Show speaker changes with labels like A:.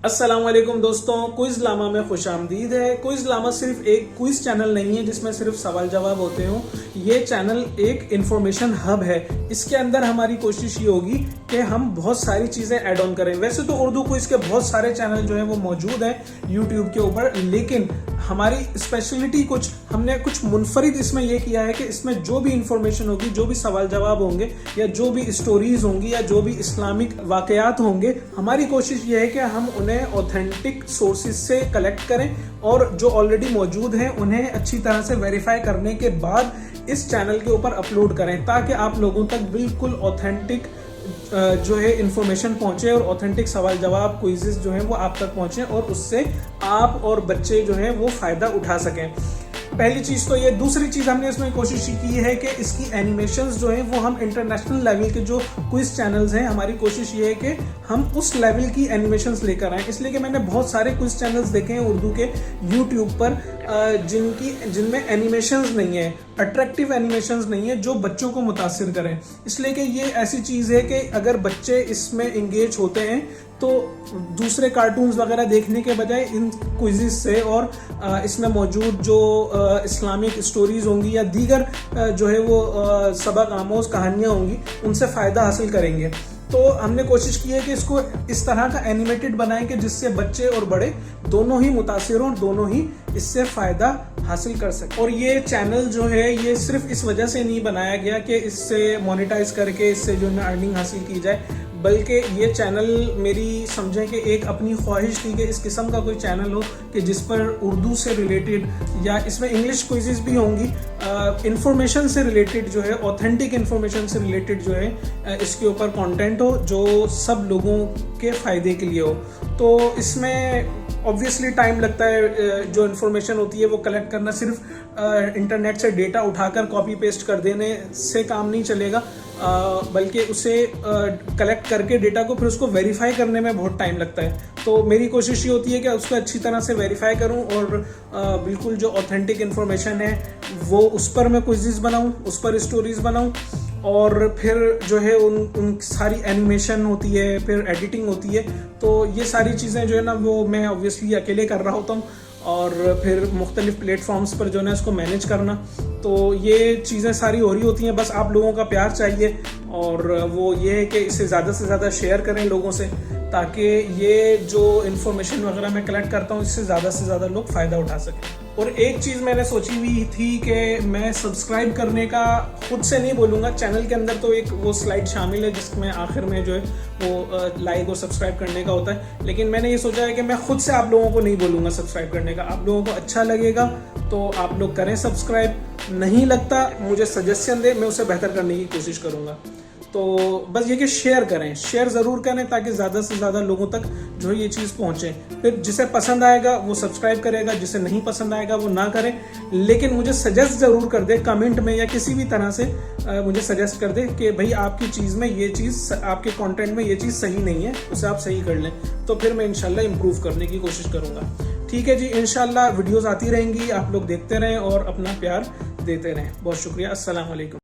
A: अस्सलाम वालेकुम दोस्तों, क्विज लामा में खुश आमदीद है। क्विज लामा सिर्फ एक क्विज चैनल नहीं है जिसमें सिर्फ सवाल जवाब होते हों। ये चैनल एक इंफॉर्मेशन हब है। इसके अंदर हमारी कोशिश ये होगी कि हम बहुत सारी चीजें ऐड ऑन करें। वैसे तो उर्दू क्विज के बहुत सारे चैनल जो है वो मौजूद हैं यूट्यूब के ऊपर, लेकिन हमारी स्पेशलिटी हमने कुछ मुनफरिद इसमें यह किया है कि इसमें जो भी इंफॉर्मेशन होगी, जो भी सवाल जवाब होंगे या जो भी स्टोरीज होंगी या जो भी इस्लामिक वाकयात होंगे, हमारी कोशिश ये है कि हम उन्हें ऑथेंटिक सोर्सेज से कलेक्ट करें और जो ऑलरेडी मौजूद हैं उन्हें अच्छी तरह से वेरीफाई करने के बाद इस चैनल के ऊपर अपलोड करें, ताकि आप लोगों तक बिल्कुल ऑथेंटिक जो है इंफॉर्मेशन पहुंचे और ऑथेंटिक सवाल जवाब क्विज़ेस जो है वो आप तक पहुंचे और उससे आप और बच्चे जो है वो फायदा उठा सकें। पहली चीज तो ये। दूसरी चीज हमने इसमें कोशिश की है कि इसकी एनिमेशंस जो है वो हम इंटरनेशनल लेवल के जो क्विज चैनल्स हैं, हमारी कोशिश ये है कि हम उस लेवल की एनिमेशंस लेकर आए। इसलिए कि मैंने बहुत सारे क्विज चैनल्स देखे हैं उर्दू के यूट्यूब पर जिनमें एनिमेशंस नहीं है, अट्रैक्टिव एनिमेशंस नहीं है जो बच्चों को मुतासिर करें। इसलिए कि ये ऐसी चीज़ है कि अगर बच्चे इसमें इंगेज होते हैं तो दूसरे कार्टून्स वगैरह देखने के बजाय इन क्विज़ेस से और इसमें मौजूद जो इस्लामिक स्टोरीज होंगी या दीगर जो है वो सबक आमोज कहानियाँ होंगी, उनसे फ़ायदा हासिल करेंगे। तो हमने कोशिश की है कि इसको इस तरह का एनिमेटेड बनाएं कि जिससे बच्चे और बड़े दोनों ही मुतासिर हों, दोनों ही इससे फ़ायदा हासिल कर सकें। और ये चैनल जो है ये सिर्फ इस वजह से नहीं बनाया गया कि इससे मोनेटाइज करके इससे जो है अर्निंग हासिल की जाए, बल्कि ये चैनल मेरी समझें कि एक अपनी ख्वाहिश थी कि इस किस्म का कोई चैनल हो कि जिस पर उर्दू से रिलेटेड या इसमें इंग्लिश क्विज़ेस भी होंगी, इंफॉर्मेशन से रिलेटेड जो है, ऑथेंटिक इंफॉर्मेशन से रिलेटेड जो है इसके ऊपर कंटेंट हो जो सब लोगों के फ़ायदे के लिए हो। तो इसमें ऑब्वियसली टाइम लगता है। जो इन्फॉर्मेशन होती है वो कलेक्ट करना सिर्फ इंटरनेट से डेटा उठाकर कॉपी पेस्ट कर देने से काम नहीं चलेगा, बल्कि उसे कलेक्ट करके डेटा को फिर उसको वेरीफाई करने में बहुत टाइम लगता है। तो मेरी कोशिश ये होती है कि उसको अच्छी तरह से वेरीफाई करूं और बिल्कुल जो ऑथेंटिक इन्फॉर्मेशन है वो उस पर मैं क्विज़ेस बनाऊं, उस पर स्टोरीज बनाऊं और फिर जो है उन सारी एनिमेशन होती है, फिर एडिटिंग होती है। तो ये सारी चीज़ें जो है ना वो मैं ऑब्वियसली अकेले कर रहा होता हूँ और फिर मुख्तलिफ प्लेटफॉर्म्स पर जो है ना इसको मैनेज करना। तो ये चीज़ें सारी हो रही होती हैं, बस आप लोगों का प्यार चाहिए और वो ये है कि इसे ज़्यादा से ज़्यादा शेयर करें लोगों से, ताकि ये जो इन्फॉर्मेशन वगैरह मैं कलेक्ट करता हूँ इससे ज़्यादा लोग फ़ायदा उठा सकें। और एक चीज़ मैंने सोची हुई थी कि मैं सब्सक्राइब करने का खुद से नहीं बोलूँगा। चैनल के अंदर तो एक वो स्लाइड शामिल है जिसमें आखिर में जो है वो लाइक और सब्सक्राइब करने का होता है, लेकिन मैंने ये सोचा है कि मैं खुद से आप लोगों को नहीं बोलूँगा सब्सक्राइब करने का। आप लोगों को अच्छा लगेगा तो आप लोग करें सब्सक्राइब, नहीं लगता मुझे सजेशन दे, मैं उसे बेहतर करने की कोशिश करूँगा। तो बस ये कि शेयर करें, शेयर ज़रूर करें ताकि ज़्यादा से ज़्यादा लोगों तक जो है ये चीज़ पहुँचे। फिर जिसे पसंद आएगा वो सब्सक्राइब करेगा, जिसे नहीं पसंद आएगा वो ना करे, लेकिन मुझे सजेस्ट ज़रूर कर दे कमेंट में या किसी भी तरह से मुझे सजेस्ट कर दे कि भाई आपकी चीज़ में ये चीज़, आपके कंटेंट में ये चीज़ सही नहीं है, उसे आप सही कर लें। तो फिर मैं इंशाल्लाह इम्प्रूव करने की कोशिश करूँगा। ठीक है जी, इंशाल्लाह वीडियोज़ आती रहेंगी, आप लोग देखते रहें और अपना प्यार देते रहें। बहुत शुक्रिया। अस्सलाम वालेकुम।